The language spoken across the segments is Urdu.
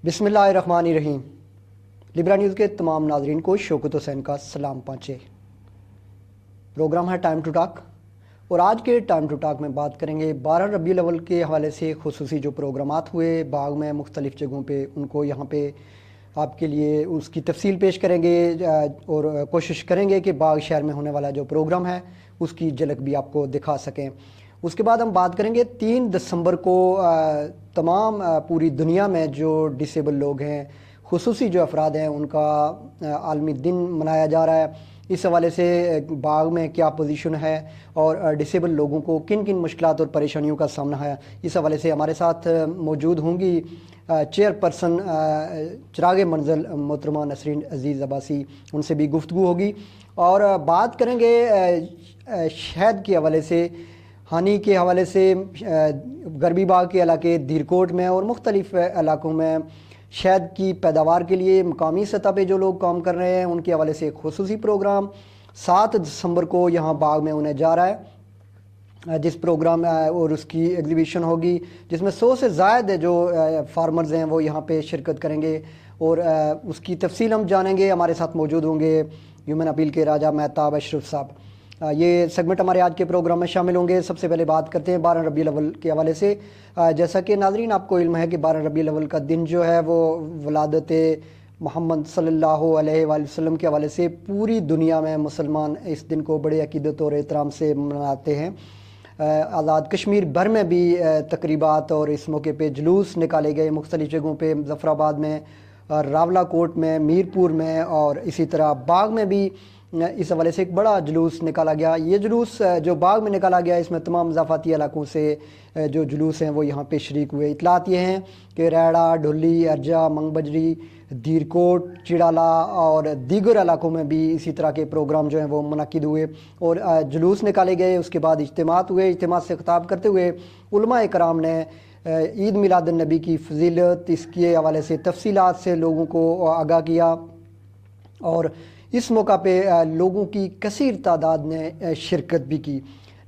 بسم اللہ الرحمن الرحیم۔ لبرا نیوز کے تمام ناظرین کو شوکت حسین کا سلام پہنچے۔ پروگرام ہے ٹائم ٹو ٹاک، اور آج کے ٹائم ٹو ٹاک میں بات کریں گے 12 ربیع الاول کے حوالے سے خصوصی جو پروگرامات ہوئے باغ میں مختلف جگہوں پہ، ان کو یہاں پہ آپ کے لیے اس کی تفصیل پیش کریں گے، اور کوشش کریں گے کہ باغ شہر میں ہونے والا جو پروگرام ہے اس کی جھلک بھی آپ کو دکھا سکیں۔ اس کے بعد ہم بات کریں گے 3 دسمبر کو تمام پوری دنیا میں جو ڈسیبل لوگ ہیں، خصوصی جو افراد ہیں، ان کا عالمی دن منایا جا رہا ہے۔ اس حوالے سے باغ میں کیا پوزیشن ہے اور ڈسیبل لوگوں کو کن کن مشکلات اور پریشانیوں کا سامنا ہے، اس حوالے سے ہمارے ساتھ موجود ہوں گی چیئر پرسن چراغ منزل محترمہ نسرین عزیز عباسی، ان سے بھی گفتگو ہوگی، اور بات کریں گے شہد کے حوالے سے، ہانی کے حوالے سے غربی باغ کے علاقے دھیرکوٹ میں اور مختلف علاقوں میں شہد کی پیداوار کے لیے مقامی سطح پہ جو لوگ کام کر رہے ہیں ان کے حوالے سے ایک خصوصی پروگرام 7 دسمبر کو یہاں باغ میں ہونے جا رہا ہے، جس پروگرام اور اس کی ایگزیبیشن ہوگی جس میں 100 سے زائد جو فارمرز ہیں وہ یہاں پہ شرکت کریں گے، اور اس کی تفصیل ہم جانیں گے۔ ہمارے ساتھ موجود ہوں گے ہیومن اپیل کے راجہ مہتاب اشرف صاحب۔ یہ سیگمنٹ ہمارے آج کے پروگرام میں شامل ہوں گے۔ سب سے پہلے بات کرتے ہیں 12 ربیع الاول کے حوالے سے۔ جیسا کہ ناظرین آپ کو علم ہے کہ 12 ربیع الاول کا دن جو ہے وہ ولادت محمد صلی اللہ علیہ وآلہ وسلم کے حوالے سے پوری دنیا میں مسلمان اس دن کو بڑے عقیدت اور احترام سے مناتے ہیں۔ آزاد کشمیر بھر میں بھی تقریبات اور اس موقع پہ جلوس نکالے گئے مختلف جگہوں پہ، ظفر آباد میں، راولہ کوٹ میں، میرپور میں، اور اسی طرح باغ میں بھی اس حوالے سے ایک بڑا جلوس نکالا گیا۔ یہ جلوس جو باغ میں نکالا گیا اس میں تمام مضافاتی علاقوں سے جو جلوس ہیں وہ یہاں پہ شریک ہوئے۔ اطلاعات یہ ہیں کہ ریڑہ، ڈھلی، ارجہ، منگ بجری، دھیرکوٹ، چڑالہ اور دیگر علاقوں میں بھی اسی طرح کے پروگرام جو ہیں وہ منعقد ہوئے اور جلوس نکالے گئے۔ اس کے بعد اجتماعات ہوئے۔ اجتماعات سے خطاب کرتے ہوئے علماء کرام نے عید میلاد النبی کی فضیلت، اس کے حوالے سے تفصیلات سے لوگوں کو آگاہ کیا، اور اس موقع پہ لوگوں کی کثیر تعداد نے شرکت بھی کی۔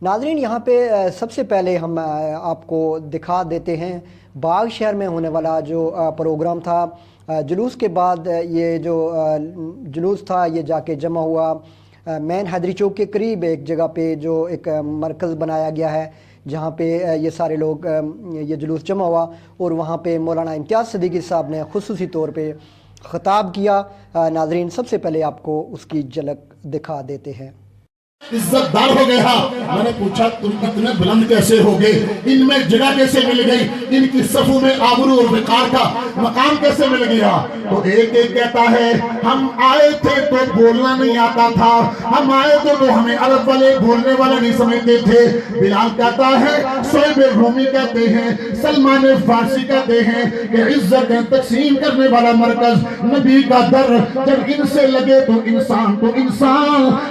ناظرین یہاں پہ سب سے پہلے ہم آپ کو دکھا دیتے ہیں باغ شہر میں ہونے والا جو پروگرام تھا۔ جلوس کے بعد یہ جو جلوس تھا یہ جا کے جمع ہوا مین حیدری چوک کے قریب ایک جگہ پہ جو ایک مرکز بنایا گیا ہے، جہاں پہ یہ سارے لوگ یہ جلوس جمع ہوا، اور وہاں پہ مولانا امتیاز صدیقی صاحب نے خصوصی طور پہ خطاب کیا۔ ناظرین سب سے پہلے آپ کو اس کی جھلک دکھا دیتے ہیں۔ عزت دار ہو گیا۔ میں نے پوچھا تم اتنے بلند کیسے ہو گئے، ان میں جگہ کیسے مل گئی، ان کی صفوں میں آبرو اور وقار کا مقام کیسے مل گیا؟ تو ایک ایک کہتا ہے ہم آئے تھے تو بولنا نہیں آتا تھا، ہم آئے تھے تو ہمیں عرب والے بولنے والے نہیں سمجھتے تھے۔ بلال کہتا ہے، صہیب رومی کہتے ہیں، سلمان فارسی کہتے ہیں کہ عزت تقسیم کرنے والا مرکز نبی کا در، جب ان سے لگے تو انسان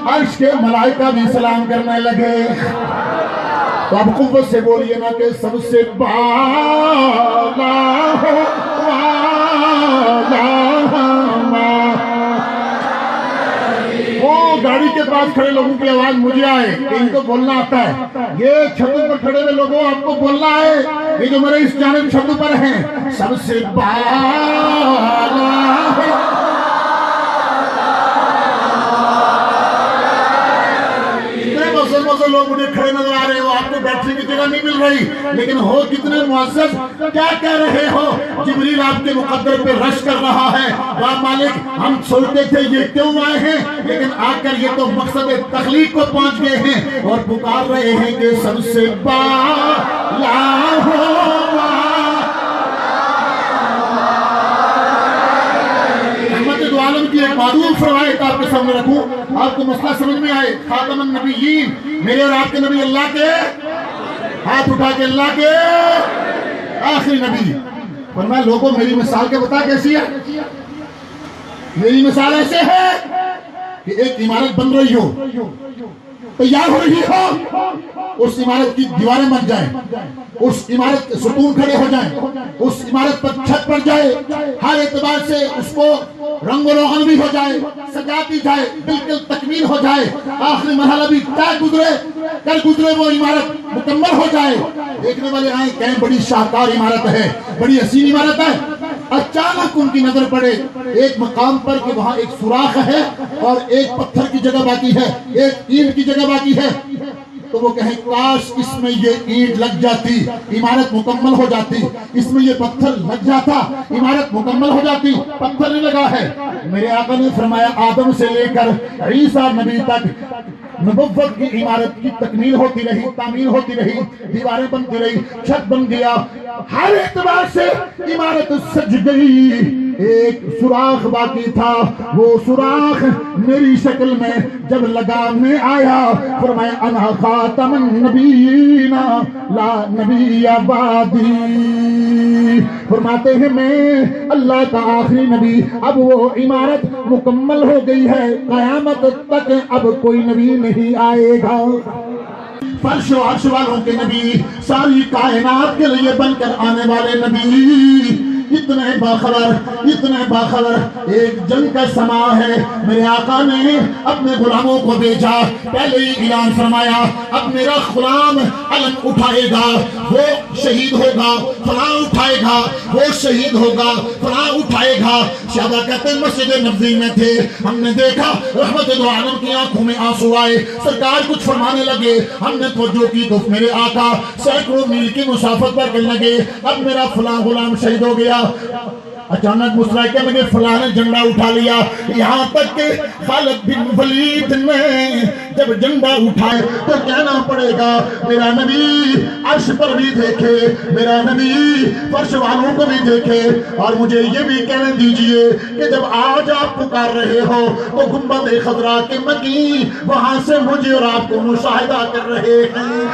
عرش کے ملائکہ بھی سلام کرنے لگے۔ تو اب قوت سے بولیے نا کہ سب سے بالا ہو والا وہ گاڑی کے پاس کھڑے لوگوں کی آواز مجھے آئے کہ ان کو بولنا آتا ہے۔ یہ چھتوں پر کھڑے ہوئے لوگوں آپ کو بولنا ہے، یہ جو میرے اس جانب چھتوں پر ہیں، سب سے بالا ہو۔ لوگ مجھے کھڑے نظر آ رہے ہو، آپ کو بیٹھنے کی جگہ نہیں مل رہی، لیکن ہو کتنے معزز، کیا کہہ رہے ہو؟ جبریل آپ کے مقدر پہ رش کر رہا ہے، یا مالک ہم سوچتے تھے یہ کیوں آئے ہیں، لیکن آ کر یہ تو مقصد تخلیق کو پہنچ گئے ہیں اور پکار رہے ہیں کہ سب سے بالا ہو۔ عالم کی ایک معدوم فرمائیت آپ کے سامنے رکھوں، آپ کو مسئلہ سمجھ میں آئے۔ خاتم النبیین، میرے اور آپ کے نبی اللہ کے، ہاتھ اٹھا کے اللہ کے آخری نبی۔ فرمایا لوگوں میری مثال کے بتا کیسی ہے؟ میری مثال ایسے ہے کہ ایک عمارت بن رہی ہو، تیار ہو رہی ہو، اس عمارت کی دیواریں بن جائیں، اس عمارت کے ستون کھڑے ہو جائیں، اس عمارت پر چھت پڑ جائے، ہر اعتبار سے اس کو رنگ و روغن بھی ہو جائے، سجاتی جائے، بالکل تکمیل ہو جائے، آخری مرحلہ بھی طے گزرے وہ عمارت مکمل ہو جائے، دیکھنے والے آئیں کہیں بڑی شاہکار عمارت ہے، بڑی حسین عمارت ہے، اچانک ان کی نظر پڑے ایک مقام پر کہ وہاں ایک سوراخ ہے اور ایک پتھر کی جگہ باقی ہے، ایک اینٹ کی جگہ باقی ہے، تو وہ کہیں کاش اس میں یہ اینٹ لگ جاتی، عمارت مکمل ہو جاتی، اس میں یہ پتھر لگ جاتا، عمارت مکمل ہو جاتی، پتھر نہیں لگا ہے۔ میرے آقا نے فرمایا آدم سے لے کر عیسیٰ نبی تک نبوت کی عمارت کی تکمیل ہوتی رہی، تعمیر ہوتی رہی، دیواریں بنتی رہی، چھت بن گیا، ہر اعتبار سے عمارت سج گئی، ایک سوراخ باقی تھا، وہ سوراخ میری شکل میں جب لگا میں آیا، فرمایا انا خاتم النبیین لا نبی بعدی، فرماتے ہیں میں اللہ کا آخری نبی، اب وہ عمارت مکمل ہو گئی ہے، قیامت تک اب کوئی نبی نہیں آئے گا۔ فرش و عرش والوں کے نبی، ساری کائنات کے لیے بن کر آنے والے نبی، اتنے باخبر ایک جنگ کا سما ہے، میرے آقا نے اپنے غلاموں کو بھیجا، پہلے ہی اعلان فرمایا اب میرا غلام علم اٹھائے گا وہ شہید ہوگا، فلاں اٹھائے گا وہ شہید ہوگا، فلاں اٹھائے گا۔ شہداء کہتے ہیں مسجد نبوی میں تھے، ہم نے دیکھا رحمت دو عالم کی آنکھوں میں آنسو آئے، سرکار کچھ فرمانے لگے، ہم نے توجہ کی تو میرے آقا سینکڑوں میل کی مسافت پر کہنے لگے اب میرا فلاں غلام شہید ہو گیا۔ اچانک مسلح کہنے لگے فلاں نے جھنڈا اٹھا لیا، یہاں تک کہ خالد بن ولید نے جب جھنڈا اٹھائے تو کہنا پڑے گا میرا نبی عرش پر بھی دیکھے، میرا نبی فرش والوں کو بھی دیکھے، اور مجھے یہ بھی کہنے دیجئے کہ جب آج آپ پکار رہے ہو تو گنبد خضرا کے مکی وہاں سے مجھے اور آپ کو مشاہدہ کر رہے ہیں۔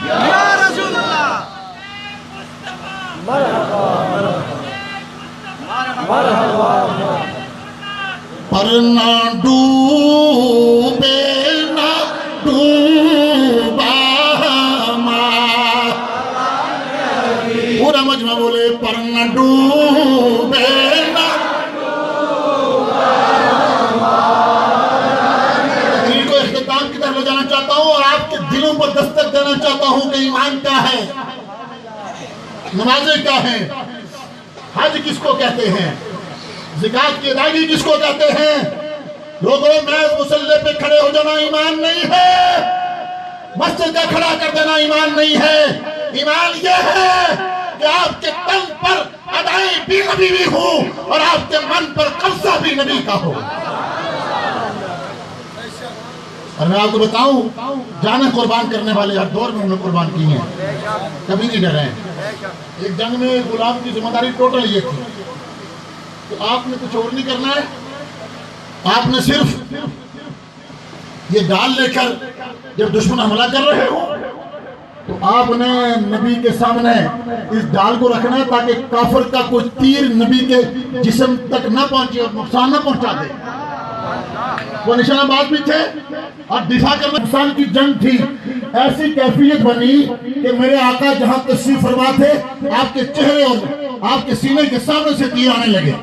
یا رسول اللہ، پر نہ ڈوبے نہ ڈوبا پورا مجمع بولے پر نہ ڈوبے نہ ڈوبا۔ تقریر کو اختتام کی طرف لے جانا چاہتا ہوں اور آپ کے دلوں پر دستک دینا چاہتا ہوں کہ ایمان کیا ہے، نمازیں کیا ہیں، حج کس کو کہتے ہیں، زکات کی ادائیگی کس کو کہتے ہیں۔ لوگوں محض مصلی پہ کھڑے ہو جانا ایمان نہیں ہے، مسجد کا کھڑا کر دینا ایمان نہیں ہے، ایمان یہ ہے کہ آپ کے تن پر ادائیں بھی نبی بھی ہوں اور آپ کے من پر قبضہ بھی نبی کا ہو۔ اور میں آپ کو بتاؤں جانیں قربان کرنے والے ہر دور میں انہوں نے قربان کی ہیں، کبھی نہیں ڈرے ہیں۔ ایک جنگ میں غلام کی ذمہ داری ٹوٹل یہ تھی تو آپ نے کچھ اور نہیں کرنا ہے، آپ نے صرف یہ ڈال لے کر جب دشمن حملہ کر رہے ہو تو آپ نے نبی کے سامنے اس ڈال کو رکھنا ہے تاکہ کافر کا کوئی تیر نبی کے جسم تک نہ پہنچے اور نقصان نہ پہنچا دے۔ وہ نشانہ باز بھی تھے اور دفاع کرنا نقصان کی جنگ تھی۔ ایسی کیفیت بنی کہ میرے آقا جہاں تشریف فرما تھے آپ کے چہرے اور آپ کے سینے کے سامنے سے تیر آنے لگے۔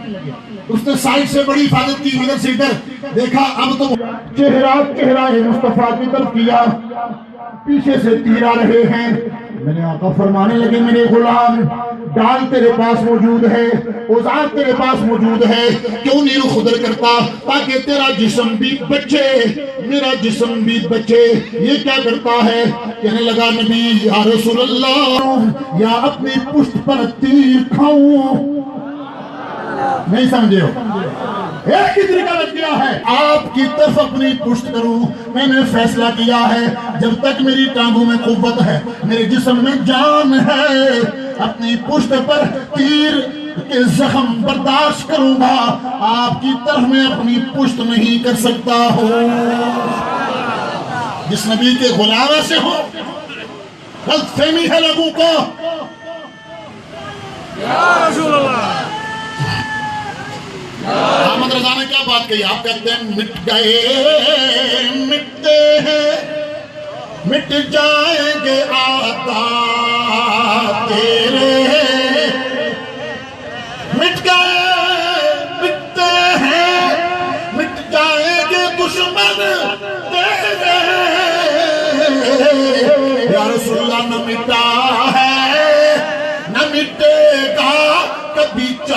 اس نے سائڈ سے بڑی حفاظت کی، ادھر سے ادھر دیکھا، اب تو چہرہ مصطفیٰ کی طرف کیا، پیچھے سے تیر آ رہے ہیں۔ میرے آقا فرمانے لگے میرے غلام ڈال تیرے پاس موجود ہے، اوزار تیرے پاس موجود ہے، کیوں نہیں رخ ادھر کرتا تاکہ تیرا جسم بھی بچے، میرا جسم بھی بچے۔ یہ کیا کرتا ہے؟ کہنے لگا نبی یا رسول اللہ یا اپنی پشت پر تیر کھاؤں؟ نہیں سمجھے ہو، ایک ہی طریقہ لگ گیا ہے، آپ کی طرف اپنی پشت کروں۔ میں نے فیصلہ کیا ہے جب تک میری ٹانگوں میں قوت ہے، میرے جسم میں جان ہے، اپنی پشت پر تیر کے زخم برداشت کروں گا، آپ کی طرف میں اپنی پشت نہیں کر سکتا ہوں۔ جس نبی کے غلام ایسے ہو، غلط فہمی ہے لوگوں کو۔ یا رسول اللہ، احمد رضا نے کیا بات کہی؟ آپ کہتے ہیں مٹ گئے مٹتے ہیں مٹ جائیں گے آقا تیرے، مٹ گئے مٹتے ہیں مٹ جائیں گے دشمن تیرے۔ یا رسول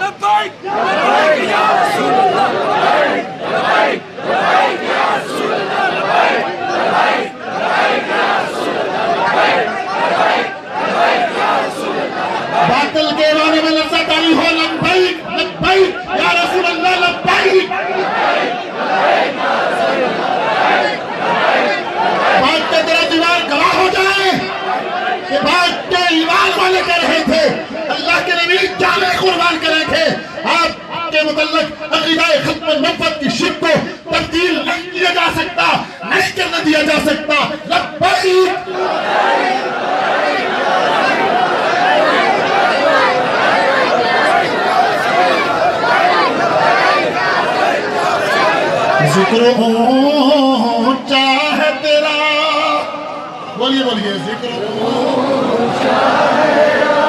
لبيك لبيك يا رسول الله لبيك لبيك لبيك يا رسول الله لبيك لبيك لبيك يا رسول الله لبيك لبيك لبيك يا رسول الله। باطل کے بارے میں لفظ تاری ہو، لبیک لبیک یا رسول اللہ لبیک۔ بات کا تیرا دیوار گواہ ہو جائے کہ بات کے ایمان والے کہہ رہے تھے، اللہ کے نبی جانیں قربان کرے تھے۔ آپ کے متعلق عقیدہ ختم نبوت کی شرک کو تبدیل نہیں کیا جا سکتا، نہیں کرنے دیا جا سکتا۔ لبیک ذکر اونچا ہے تیرا، بولیے بولیے، ذکر اونچا ہے تیرا،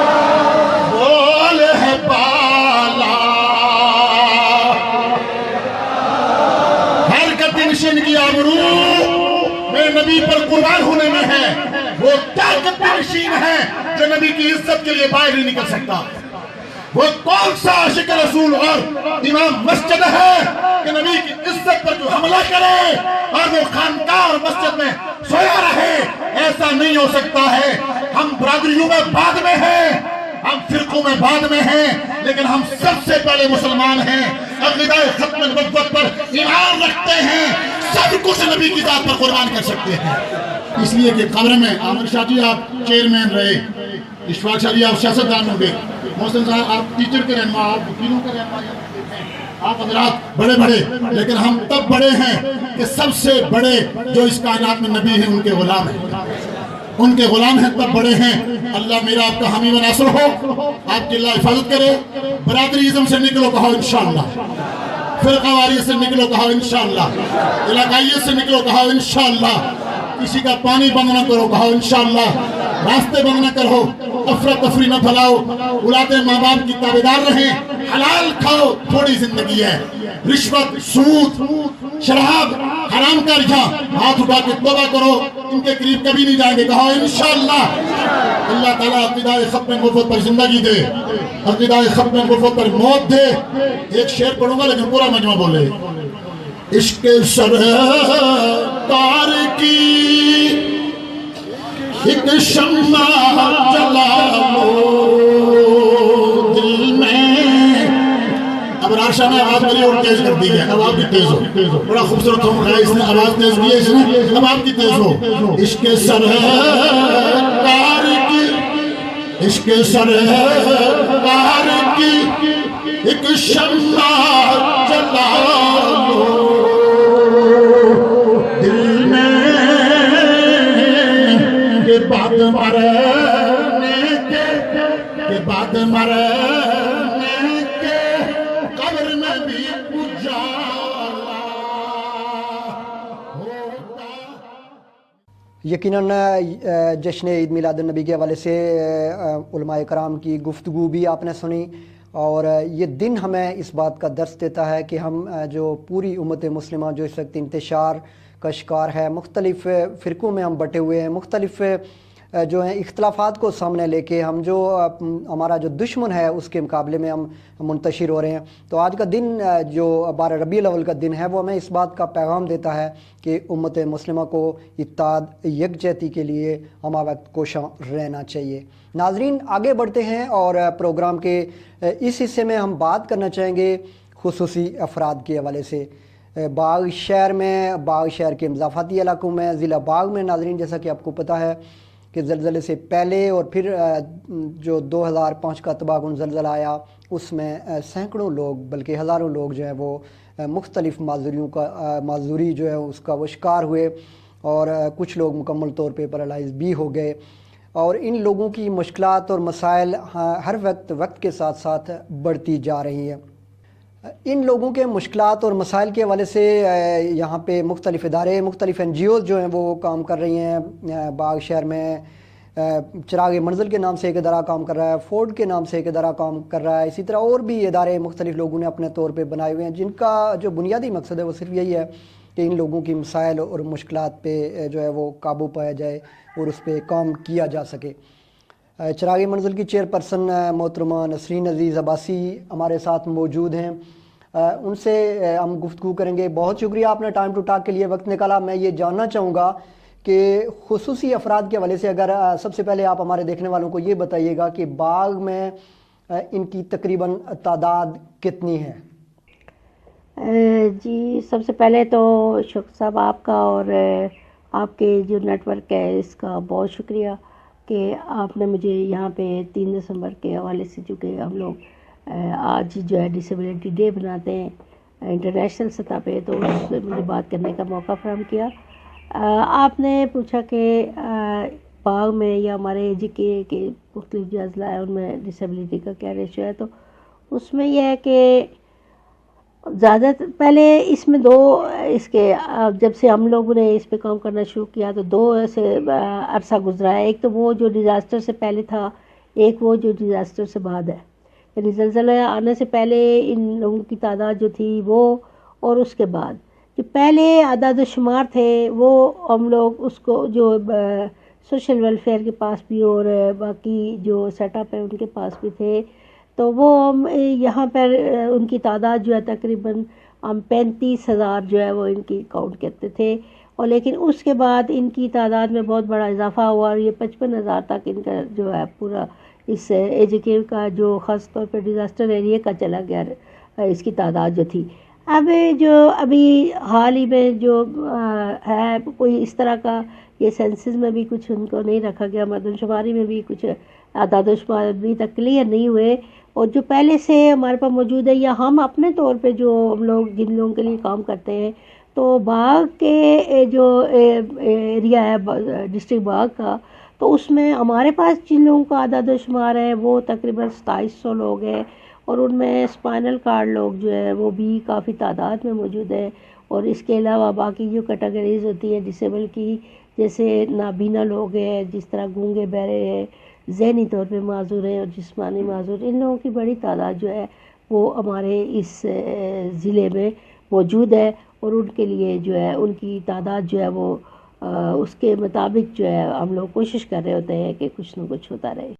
بول ہے بالا، ہر نشین کی آبرو میرے نبی پر قربان ہونے میں ہے۔ وہ طاقت نشین ہے جو نبی کی عزت کے لیے باہر نہیں نکل سکتا۔ وہ کون سا عاشق رسول اور امام مسجد ہے کہ نبی کی عزت پر جو حملہ کرے اور وہ خانقاہ اور مسجد میں سویا رہے؟ ایسا نہیں ہو سکتا ہے۔ ہم برادریوں میں بعد میں ہیں، ہم فرقوں میں بعد میں ہیں، لیکن ہم سب سے پہلے مسلمان ہیں، عقیدہ ختم نبوت پر ایمان رکھتے ہیں، سب کچھ نبی کی ذات پر قربان کر سکتے ہیں۔ اس لیے کہ قبر میں عامر شاہ جی آپ چیئرمین رہے، اشفاق شاہ جی آپ سیاستدان ہوں گے، محسن صاحب آپ ٹیچر کے رہنما، آپ وکیلوں کے رہنما، آپ حضرات بڑے بڑے، لیکن ہم تب بڑے ہیں کہ سب سے بڑے جو اس کائنات میں نبی ہیں ان کے غلام ہیں، ان کے غلام ہیں، تب بڑے ہیں۔ اللہ میرا آپ کا حامی و ناصر ہو، آپ کی اللہ حفاظت کرے۔ برادریزم سے نکلو کہو انشاءاللہ، فرقہ واریت سے نکلو کہو انشاءاللہ، علاقائیت سے نکلو کہو انشاءاللہ، کسی کا پانی بند نہ کرو کہو انشاءاللہ، راستے بند نہ کرو، افراتفری نہ پھیلاؤ، اولاد ماں باپ کی تابعدار رہیں، حلال کھاؤ، تھوڑی زندگی ہے۔ رشوت، سود، شراب حرام کر جا، ہاتھ اٹھا کے توبہ کرو، ان کے قریب کبھی نہیں جائیں گے کہو انشاءاللہ۔ اللہ تعالیٰ عقیدہ ختم نبوت پر زندگی دے، عقیدہ ختم نبوت پر موت دے۔ ایک شعر پڑھوں گا لیکن پورا مجمع بولے۔ عشق سرکار کی ایک شمع جلا لو دل میں۔ اب راشا نے آواز میری اور تیز کر دی ہے، اب آپ کی تیز ہو، بڑا خوبصورت ہو رہا ہے اس نے، آواز تیز کی ہے اس نے، اب آپ کی تیز ہو۔ عشق سرکار کی، عشق سرکار کی ایک شمع جلا لو دل میں، کہ بعد مرنے کے قبر میں بھی اجالا ہوتا۔ یقیناً جشن عید میلاد النبی کے حوالے سے علماء کرام کی گفتگو بھی آپ نے سنی، اور یہ دن ہمیں اس بات کا درس دیتا ہے کہ ہم جو پوری امت مسلمہ جو اس وقت انتشار کا شکار ہے، مختلف فرقوں میں ہم بٹے ہوئے ہیں، مختلف جو ہیں اختلافات کو سامنے لے کے ہم جو ہمارا جو دشمن ہے اس کے مقابلے میں ہم منتشر ہو رہے ہیں. تو آج کا دن جو 12 ربیع الاول کا دن ہے وہ ہمیں اس بات کا پیغام دیتا ہے کہ امت مسلمہ کو اتحاد یکجہتی کے لیے ہمہ وقت کوشاں رہنا چاہیے. ناظرین آگے بڑھتے ہیں اور پروگرام کے اس حصے میں ہم بات کرنا چاہیں گے خصوصی افراد کے حوالے سے. باغ شہر کے مضافاتی علاقوں میں ضلع باغ میں ناظرین جیسا کہ آپ کو پتہ ہے کہ زلزلے سے پہلے اور پھر جو 2005 کا تباہ کن زلزلہ آیا اس میں سینکڑوں لوگ بلکہ ہزاروں لوگ جو ہیں وہ مختلف معذوری جو ہے اس کا وہ شکار ہوئے اور کچھ لوگ مکمل طور پہ پیرالائز بھی ہو گئے. اور ان لوگوں کی مشکلات اور مسائل ہر وقت کے ساتھ ساتھ بڑھتی جا رہی ہیں. ان لوگوں کے مشکلات اور مسائل کے حوالے سے یہاں پہ مختلف ادارے مختلف NGOs جو ہیں وہ کام کر رہی ہیں. باغ شہر میں چراغ منزل کے نام سے ایک ادارہ کام کر رہا ہے, فورڈ کے نام سے ایک ادارہ کام کر رہا ہے, اسی طرح اور بھی ادارے مختلف لوگوں نے اپنے طور پہ بنائے ہوئے ہیں جن کا جو بنیادی مقصد ہے وہ صرف یہی ہے کہ ان لوگوں کی مسائل اور مشکلات پہ جو ہے وہ قابو پایا جائے اور اس پہ کام کیا جا سکے. چراغ منزل کی چیئرپرسن محترمہ نسرین عزیز عباسی ہمارے ساتھ موجود ہیں, ان سے ہم گفتگو کریں گے. بہت شکریہ آپ نے ٹائم ٹو ٹاک کے لیے وقت نکالا. میں یہ جاننا چاہوں گا کہ خصوصی افراد کے حوالے سے اگر سب سے پہلے آپ ہمارے دیکھنے والوں کو یہ بتائیے گا کہ باغ میں ان کی تقریباً تعداد کتنی ہے؟ جی سب سے پہلے تو شکر صاحب آپ کا اور آپ کے جو نیٹ ورک ہے اس کا بہت شکریہ کہ آپ نے مجھے یہاں پہ 3 دسمبر کے حوالے سے, چونکہ ہم لوگ آج جو ہے ڈسیبلٹی ڈے بناتے ہیں انٹرنیشنل سطح پہ, تو اس سے مجھے بات کرنے کا موقع فراہم کیا. آپ نے پوچھا کہ باغ میں یا ہمارے JK کے مختلف جو اضلاع ہیں ان میں ڈسیبلٹی کا کیا ریشو ہے. تو اس میں یہ ہے کہ زیادہ پہلے اس میں اس کے جب سے ہم لوگوں نے اس پہ کام کرنا شروع کیا تو 2 ایسے عرصہ گزرا ہے. ایک تو وہ جو ڈیزاسٹر سے پہلے تھا, ایک وہ جو ڈیزاسٹر سے بعد ہے. یعنی زلزلہ آنے سے پہلے ان لوگوں کی تعداد جو تھی وہ, اور اس کے بعد جو پہلے اعداد و شمار تھے وہ ہم لوگ اس کو جو سوشل ویلفیئر کے پاس بھی اور باقی جو سیٹ اپ ہے ان کے پاس بھی تھے, تو وہ ہم یہاں پر ان کی تعداد جو ہے تقریباً ہم 35,000 جو ہے وہ ان کی کاؤنٹ کرتے تھے. اور لیکن اس کے بعد ان کی تعداد میں بہت بڑا اضافہ ہوا اور یہ 55,000 تک ان کا جو ہے پورا اس JK کا جو خاص طور پہ ڈیزاسٹر ایریے کا چلا گیا اس کی تعداد جو تھی. اب جو ابھی حال ہی میں جو ہے کوئی اس طرح کا یہ سینسز میں بھی کچھ ان کو نہیں رکھا گیا, مردم شماری میں بھی کچھ اعداد و شمار ابھی تک کلیئر نہیں ہوئے, اور جو پہلے سے ہمارے پاس موجود ہے یا ہم اپنے طور پہ جو ہم لوگ جن لوگوں کے لیے کام کرتے ہیں, تو باغ کے جو ایریا ہے ڈسٹرکٹ باغ کا, تو اس میں ہمارے پاس جن لوگوں کا اعداد و شمار ہے وہ تقریباً 2700 لوگ ہیں, اور ان میں اسپائنل کارڈ لوگ جو ہے وہ بھی کافی تعداد میں موجود ہے. اور اس کے علاوہ باقی جو کیٹیگریز ہوتی ہیں ڈسیبل کی, جیسے نابینا لوگ ہیں, جس طرح گونگے بہرے ہیں, ذہنی طور پہ معذور ہیں اور جسمانی معذور, ان لوگوں کی بڑی تعداد جو ہے وہ ہمارے اس ضلع میں موجود ہے. اور ان کے لیے جو ہے ان کی تعداد جو ہے وہ اس کے مطابق جو ہے ہم لوگ کوشش کر رہے ہوتے ہیں کہ کچھ نہ کچھ ہوتا رہے.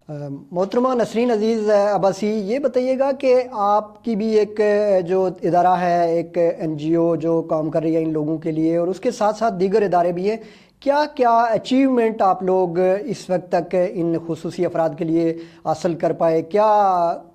محترمہ نسرین عزیز عباسی, یہ بتائیے گا کہ آپ کی بھی ایک جو ادارہ ہے, ایک NGO جو کام کر رہی ہے ان لوگوں کے لیے, اور اس کے ساتھ ساتھ دیگر ادارے بھی ہیں, کیا کیا اچیومنٹ آپ لوگ اس وقت تک ان خصوصی افراد کے لیے حاصل کر پائے؟ کیا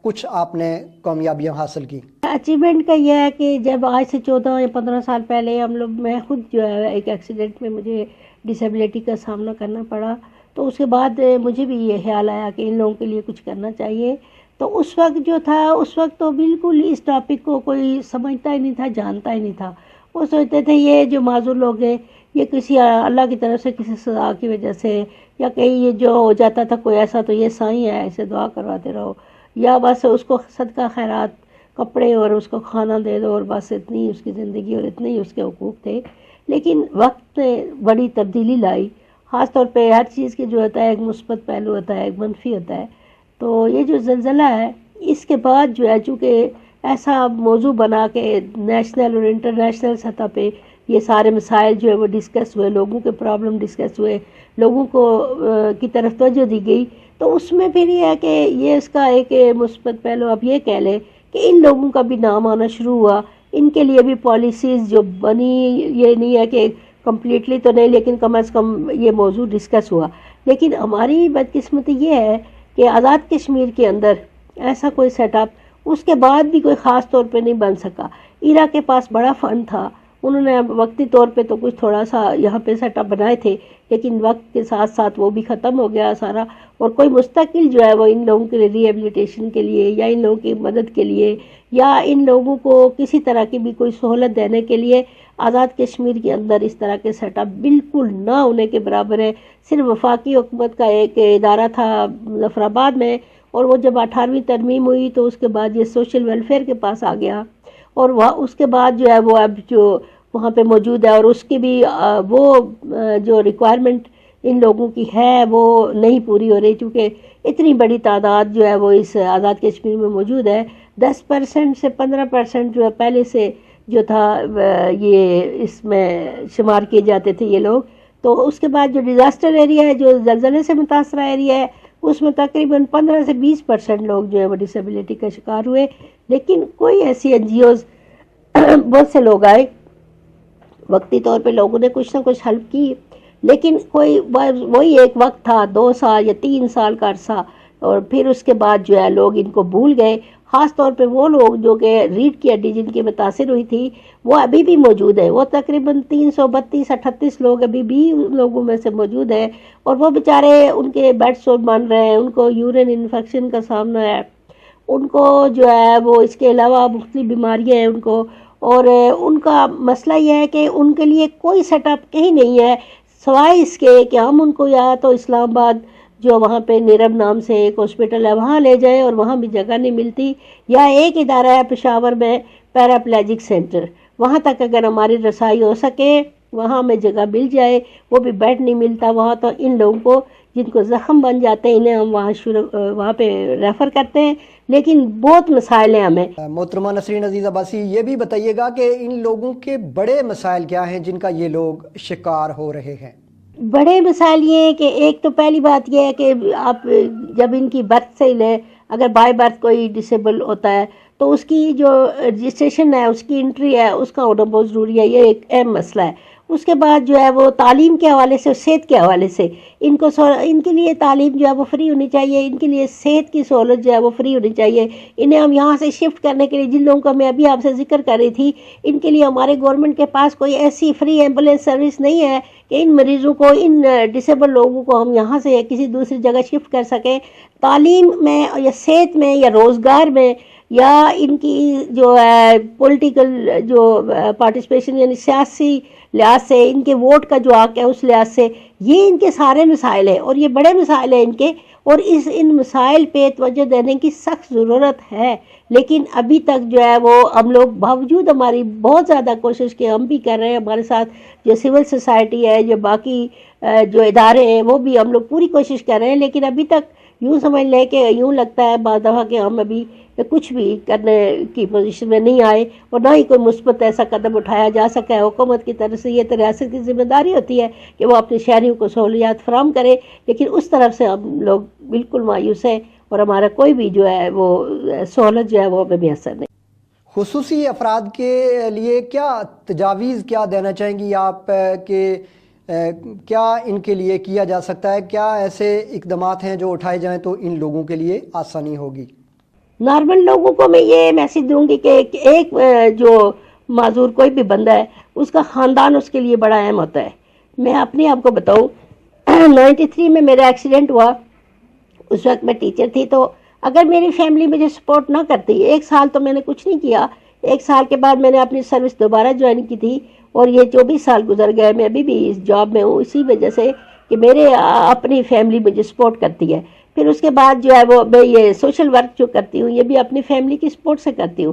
کچھ آپ نے کامیابیاں حاصل کی؟ اچیومنٹ کا یہ ہے کہ جب آج سے 14 یا 15 سال پہلے ہم لوگ, میں خود جو ہے ایک ایکسیڈنٹ میں مجھے ڈسیبلٹی کا سامنا کرنا پڑا, تو اس کے بعد مجھے بھی یہ خیال آیا کہ ان لوگوں کے لیے کچھ کرنا چاہیے. تو اس وقت جو تھا, اس وقت تو بالکل اس ٹاپک کو کوئی سمجھتا ہی نہیں تھا, جانتا ہی نہیں تھا. وہ سوچتے تھے یہ جو معذور لوگ ہیں یہ کسی اللہ کی طرف سے کسی سزا کی وجہ سے, یا کہیں یہ جو ہو جاتا تھا کوئی ایسا تو یہ سائیں ہے, اسے دعا کرواتے رہو, یا بس اس کو صدقہ خیرات کپڑے اور اس کو کھانا دے دو, اور بس اتنی اس کی زندگی اور اتنے ہی اس کے حقوق تھے. لیکن وقت نے بڑی تبدیلی لائی, خاص طور پہ ہر چیز کے جو ہوتا ہے ایک مثبت پہلو ہوتا ہے, ایک منفی ہوتا ہے. تو یہ جو زلزلہ ہے اس کے بعد جو ہے چونکہ ایسا موضوع بنا کہ نیشنل اور انٹرنیشنل سطح پہ یہ سارے مسائل جو ہے وہ ڈسکس ہوئے، لوگوں کے پرابلم ڈسکس ہوئے، لوگوں کو کی طرف توجہ دی گئی، تو اس میں پھر یہ ہے کہ یہ اس کا ایک مثبت پہلو آپ یہ کہہ لیں کہ ان لوگوں کا بھی نام آنا شروع ہوا، ان کے لیے بھی پالیسیز جو بنی، یہ نہیں ہے کہ کمپلیٹلی تو نہیں لیکن کم از کم یہ موضوع ڈسکس ہوا۔ لیکن ہماری بدقسمتی یہ ہے کہ آزاد کشمیر کے اندر ایسا کوئی سیٹ اپ اس کے بعد بھی کوئی خاص طور پہ نہیں بن سکا۔ ایرا کے پاس بڑا فنڈ تھا، انہوں نے وقتی طور پہ تو کچھ تھوڑا سا یہاں پہ سیٹ اپ بنائے تھے، لیکن وقت کے ساتھ ساتھ وہ بھی ختم ہو گیا سارا، اور کوئی مستقل جو ہے وہ ان لوگوں کے ری ایبلیٹیشن کے لیے یا ان لوگوں کی مدد کے لیے یا ان لوگوں کو کسی طرح کی بھی کوئی سہولت دینے کے لیے آزاد کشمیر کے اندر اس طرح کے سیٹ اپ بالکل نہ ہونے کے برابر ہے۔ صرف وفاقی حکومت کا ایک ادارہ تھا مظفر آباد میں، اور وہ جب 18ویں ترمیم ہوئی تو اس کے بعد یہ سوشل ویلفیئر کے پاس آ گیا، اور وہ اس کے بعد جو ہے وہ اب جو وہاں پہ موجود ہے، اور اس کی بھی وہ جو ریکوائرمنٹ ان لوگوں کی ہے وہ نہیں پوری ہو رہی، چونکہ اتنی بڑی تعداد جو ہے وہ اس آزاد کشمیر میں موجود ہے۔ 10% سے 15% جو ہے پہلے سے جو تھا یہ اس میں شمار کیے جاتے تھے یہ لوگ، تو اس کے بعد جو ڈیزاسٹر ایریا ہے، جو زلزلے سے متاثرہ ایریا ہے، اس میں تقریباً 15 سے 20% لوگ جو ہے وہ ڈسیبلٹی کا شکار ہوئے، لیکن کوئی ایسی NGOs بہت سے لوگ آئے، وقتی طور پہ لوگوں نے کچھ نہ کچھ ہیلپ کی، لیکن کوئی وہی ایک وقت تھا 2 سال یا 3 سال کا عرصہ، اور پھر اس کے بعد جو ہے لوگ ان کو بھول گئے۔ خاص طور پہ وہ لوگ جو کہ ریڑھ کی ہڈی جن کی متاثر ہوئی تھی وہ ابھی بھی موجود ہے، وہ تقریباً 332-38 لوگ ابھی بھی ان لوگوں میں سے موجود ہیں، اور وہ بیچارے ان کے بیڈ سور بن رہے ہیں، ان کو یورین انفیکشن کا سامنا ہے، ان کو جو ہے وہ اس کے علاوہ مختلف بیماریاں ہیں ان کو، اور ان کا مسئلہ یہ ہے کہ ان کے لیے کوئی سیٹ اپ کہیں نہیں ہے سوائے اس کے کہ ہم ان کو یا تو اسلام آباد جو وہاں پہ نیرب نام سے ایک ہاسپٹل ہے وہاں لے جائیں، اور وہاں بھی جگہ نہیں ملتی، یا ایک ادارہ ہے پشاور میں پیراپلیجک سینٹر، وہاں تک اگر ہماری رسائی ہو سکے وہاں ہمیں جگہ مل جائے، وہ بھی بیڈ نہیں ملتا وہاں، تو ان لوگوں کو جن کو زخم بن جاتے ہیں انہیں ہم وہاں پہ ریفر کرتے ہیں، لیکن بہت مسائل ہیں ہمیں۔ محترمہ نسرین عزیز عباسی، یہ بھی بتائیے گا کہ ان لوگوں کے بڑے مسائل کیا ہیں جن کا یہ لوگ شکار ہو رہے ہیں؟ بڑے مسائل یہ ہیں کہ ایک تو پہلی بات یہ ہے کہ آپ جب ان کی برتھ سے ہی لیں، اگر بائی برتھ کوئی ڈسیبل ہوتا ہے تو اس کی جو رجسٹریشن ہے، اس کی انٹری ہے، اس کا ہونا بہت ضروری ہے، یہ ایک اہم مسئلہ ہے۔ اس کے بعد جو ہے وہ تعلیم کے حوالے سے اور صحت کے حوالے سے ان کے لیے تعلیم جو ہے وہ فری ہونی چاہیے، ان کے لیے صحت کی سہولت جو ہے وہ فری ہونی چاہیے۔ انہیں ہم یہاں سے شفٹ کرنے کے لیے جن لوگوں کا میں ابھی آپ سے ذکر کر رہی تھی، ان کے لیے ہمارے گورنمنٹ کے پاس کوئی ایسی فری ایمبولینس سروس نہیں ہے کہ ان مریضوں کو، ان ڈسیبل لوگوں کو ہم یہاں سے کسی دوسری جگہ شفٹ کر سکیں۔ تعلیم میں یا صحت میں یا روزگار میں یا ان کی جو ہے پولیٹیکل جو پارٹیسپیشن یعنی سیاسی لحاظ سے ان کے ووٹ کا جو حق ہے اس لحاظ سے، یہ ان کے سارے مسائل ہیں، اور یہ بڑے مسائل ہیں ان کے، اور ان مسائل پہ توجہ دینے کی سخت ضرورت ہے۔ لیکن ابھی تک جو ہے وہ ہم لوگ باوجود ہماری بہت زیادہ کوشش کے ہم بھی کر رہے ہیں، ہمارے ساتھ جو سول سوسائٹی ہے، جو باقی جو ادارے ہیں وہ بھی ہم لوگ پوری کوشش کر رہے ہیں، لیکن ابھی تک یوں سمجھ لیں کہ یوں لگتا ہے بعض دفعہ کہ ہم ابھی کچھ بھی کرنے کی پوزیشن میں نہیں آئے، اور نہ ہی کوئی مثبت ایسا قدم اٹھایا جا سکا ہے حکومت کی طرف سے۔ یہ تو ریاست کی ذمہ داری ہوتی ہے کہ وہ اپنے شہریوں کو سہولیات فراہم کرے، لیکن اس طرف سے ہم لوگ بالکل مایوس ہیں، اور ہمارا کوئی بھی جو ہے وہ سہولت جو ہے وہ ہمیں میسر نہیں۔ خصوصی افراد کے لیے کیا تجاویز کیا دینا چاہیں گی آپ کہ کیا ان کے لیے کیا جا سکتا ہے؟ کیا ایسے اقدامات ہیں جو اٹھائے جائیں تو ان لوگوں کے لیے آسانی ہوگی؟ نارمل لوگوں کو میں یہ میسج دوں گی کہ ایک جو معذور کوئی بھی بندہ ہے اس کا خاندان اس کے لیے بڑا اہم ہوتا ہے۔ میں اپنے آپ کو بتاؤں 93 میں میرا ایکسیڈنٹ ہوا، اس وقت میں ٹیچر تھی، تو اگر میری فیملی مجھے سپورٹ نہ کرتی، 1 سال تو میں نے کچھ نہیں کیا، 1 سال کے بعد میں نے اپنی سروس دوبارہ جوائن کی تھی، اور یہ 24 سال گزر گئے، میں ابھی بھی اس جاب میں ہوں اسی وجہ سے کہ میرے اپنی فیملی مجھے سپورٹ کرتی ہے۔ پھر اس کے بعد جو ہے وہ میں یہ سوشل ورک جو کرتی ہوں یہ بھی اپنی فیملی کی سپورٹ سے کرتی ہوں۔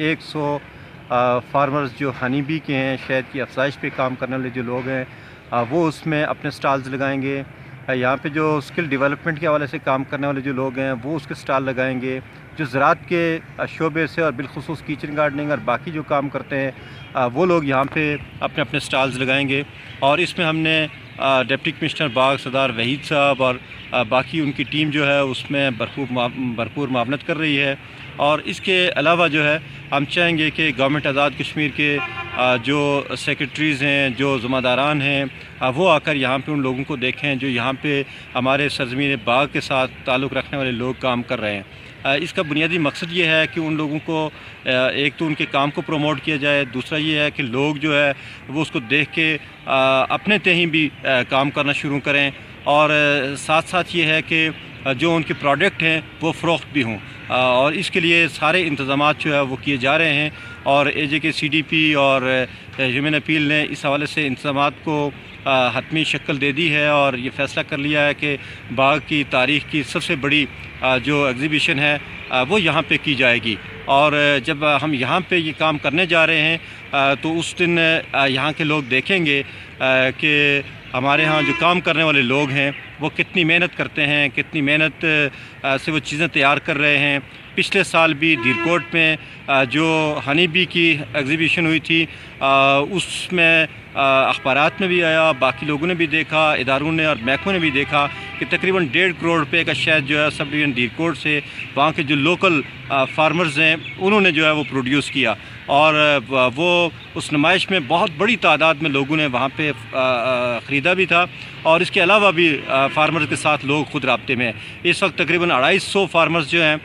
100 فارمرز جو ہنی بی کے ہیں، شہد کی افزائش پہ کام کرنے والے جو لوگ ہیں وہ اس میں اپنے سٹالز لگائیں گے. یہاں پہ جو اسکل ڈیولپمنٹ کے حوالے سے کام کرنے والے جو لوگ ہیں وہ اس کے سٹال لگائیں گے. جو زراعت کے شعبے سے اور بالخصوص کچن گارڈننگ اور باقی جو کام کرتے ہیں وہ لوگ یہاں پہ اپنے اپنے سٹالز لگائیں گے. اور اس میں ہم نے ڈپٹی کمشنر باغ سردار وحید صاحب اور باقی ان کی ٹیم جو ہے اس میں بھرپور معاونت کر رہی ہے. اور اس کے علاوہ جو ہے ہم چاہیں گے کہ گورنمنٹ آزاد کشمیر کے جو سیکرٹریز ہیں، جو ذمہ داران ہیں، وہ آ کر یہاں پہ ان لوگوں کو دیکھیں جو یہاں پہ ہمارے سرزمین باغ کے ساتھ تعلق رکھنے والے لوگ کام کر رہے ہیں. اس کا بنیادی مقصد یہ ہے کہ ان لوگوں کو ایک تو ان کے کام کو پروموٹ کیا جائے، دوسرا یہ ہے کہ لوگ جو ہے وہ اس کو دیکھ کے اپنے تئیں بھی کام کرنا شروع کریں، اور ساتھ ساتھ یہ ہے کہ جو ان کے پروڈکٹ ہیں وہ فروخت بھی ہوں. اور اس کے لیے سارے انتظامات جو ہے وہ کیے جا رہے ہیں، اور AJK-CDP اور ہیومن اپیل نے اس حوالے سے انتظامات کو حتمی شکل دے دی ہے، اور یہ فیصلہ کر لیا ہے کہ باغ کی تاریخ کی سب سے بڑی جو ایگزیبیشن ہے وہ یہاں پہ کی جائے گی. اور جب ہم یہاں پہ یہ کام کرنے جا رہے ہیں تو اس دن یہاں کے لوگ دیکھیں گے کہ ہمارے ہاں جو کام کرنے والے لوگ ہیں وہ کتنی محنت کرتے ہیں، کتنی محنت سے وہ چیزیں تیار کر رہے ہیں. پچھلے سال بھی دیرکوٹ میں جو ہنی بی کی ایگزیبیشن ہوئی تھی اس میں اخبارات میں بھی آیا، باقی لوگوں نے بھی دیکھا، اداروں نے اور محکموں نے بھی دیکھا کہ تقریباً 1.5 کروڑ روپے کا شہد جو ہے سب ڈویژن دیرکوٹ سے وہاں کے جو لوکل فارمرز ہیں انہوں نے جو ہے وہ پروڈیوس کیا. اور وہ اس نمائش میں بہت بڑی تعداد میں لوگوں نے وہاں پہ خریدا بھی تھا، اور اس کے علاوہ بھی فارمرز کے ساتھ لوگ خود رابطے میں. اس وقت تقریباً 250 فارمرز جو ہیں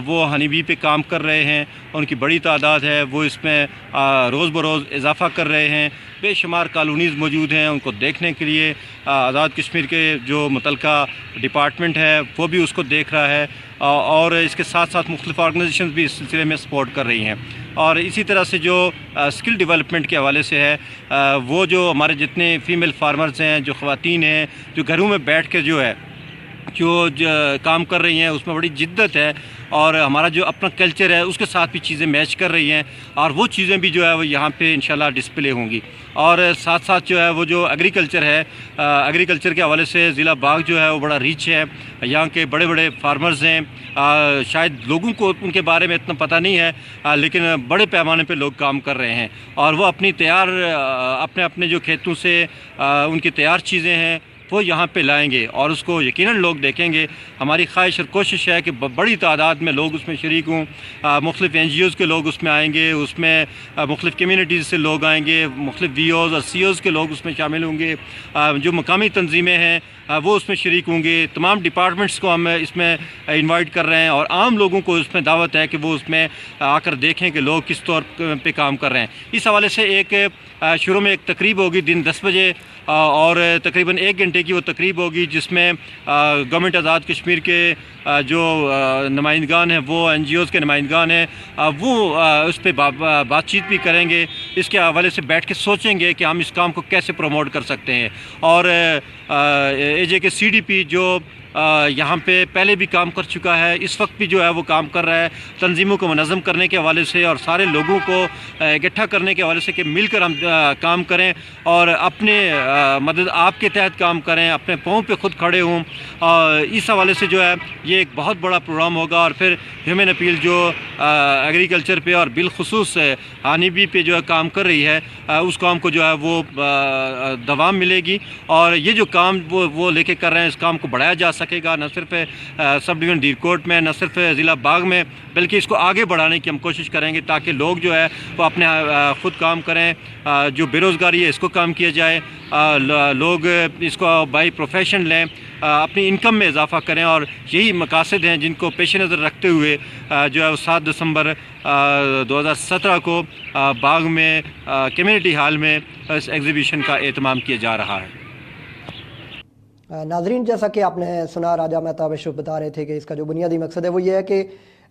وہ ہنی بی پہ کام کر رہے ہیں، ان کی بڑی تعداد ہے، وہ اس میں روز بروز اضافہ کر رہے ہیں. بے شمار کالونیز موجود ہیں، ان کو دیکھنے کے لیے آزاد کشمیر کے جو متعلقہ ڈپارٹمنٹ ہے وہ بھی اس کو دیکھ رہا ہے، اور اس کے ساتھ ساتھ مختلف آرگنائزیشنز بھی اس سلسلے میں سپورٹ کر رہی ہیں. اور اسی طرح سے جو اسکل ڈیولپمنٹ کے حوالے سے ہے وہ جو ہمارے جتنے فیمیل فارمرز ہیں، جو خواتین ہیں، جو گھروں میں بیٹھ کے جو ہے جو کام کر رہی ہیں اس میں بڑی جدت ہے، اور ہمارا جو اپنا کلچر ہے اس کے ساتھ بھی چیزیں میچ کر رہی ہیں، اور وہ چیزیں بھی جو ہے وہ یہاں پہ انشاءاللہ ڈسپلے ہوں گی. اور ساتھ ساتھ جو ہے وہ جو ایگریکلچر ہے، ایگریکلچر کے حوالے سے ضلع باغ جو ہے وہ بڑا ریچ ہے. یہاں کے بڑے بڑے فارمرز ہیں، شاید لوگوں کو ان کے بارے میں اتنا پتہ نہیں ہے، لیکن بڑے پیمانے پہ لوگ کام کر رہے ہیں، اور وہ اپنی اپنے جو کھیتوں سے ان کی تیار چیزیں ہیں وہ یہاں پہ لائیں گے، اور اس کو یقیناً لوگ دیکھیں گے. ہماری خواہش اور کوشش ہے کہ بڑی تعداد میں لوگ اس میں شریک ہوں. مختلف NGOs کے لوگ اس میں آئیں گے، اس میں مختلف کمیونٹیز سے لوگ آئیں گے، مختلف VOs اور COs کے لوگ اس میں شامل ہوں گے، جو مقامی تنظیمیں ہیں وہ اس میں شریک ہوں گے. تمام ڈپارٹمنٹس کو ہم اس میں انوائٹ کر رہے ہیں، اور عام لوگوں کو اس میں دعوت ہے کہ وہ اس میں آ کر دیکھیں کہ لوگ کس طور پہ کام کر رہے ہیں. اس حوالے سے ایک شروع میں ایک تقریب ہوگی دن 10 بجے، اور تقریباً 1 گھنٹے کی وہ تقریب ہوگی جس میں گورنمنٹ آزاد کشمیر کے جو نمائندگان ہیں، وہ NGOs کے نمائندگان ہیں، وہ اس پہ بات چیت بھی کریں گے. اس کے حوالے سے بیٹھ کے سوچیں گے کہ ہم اس کام کو کیسے پروموٹ کر سکتے ہیں. اور AJK-CDP جو یہاں پہ پہلے بھی کام کر چکا ہے، اس وقت بھی جو ہے وہ کام کر رہا ہے تنظیموں کو منظم کرنے کے حوالے سے، اور سارے لوگوں کو اکٹھا کرنے کے حوالے سے کہ مل کر ہم کام کریں، اور اپنے مدد آپ کے تحت کام کریں، اپنے پاؤں پہ خود کھڑے ہوں. اس حوالے سے جو ہے یہ ایک بہت بڑا پروگرام ہوگا. اور پھر ہیومن اپیل جو ایگریکلچر پہ اور بالخصوص ہنی بی پہ جو ہے کام کر رہی ہے، اس کام کو جو ہے وہ دوام ملے گی. اور یہ جو کام وہ لے کے کر رہے ہیں، اس کام کو بڑھایا جا سکے گا، نہ صرف سب ڈویژن دیرکوٹ میں، نہ صرف ضلع باغ میں، بلکہ اس کو آگے بڑھانے کی ہم کوشش کریں گے تاکہ لوگ جو ہے وہ اپنے خود کام کریں. جو بے روزگاری ہے اس کو کام کیا جائے، لوگ اس کو بائی پروفیشن لیں، اپنی انکم میں اضافہ کریں. اور یہی مقاصد ہیں جن کو پیش نظر رکھتے ہوئے جو ہے 7 دسمبر 2017 کو باغ میں کمیونٹی ہال میں اس ایگزیبیشن کا اہتمام کیا جا رہا ہے. ناظرین، جیسا کہ آپ نے سنا، راجہ مہتاب اشرف بتا رہے تھے کہ اس کا جو بنیادی مقصد ہے وہ یہ ہے کہ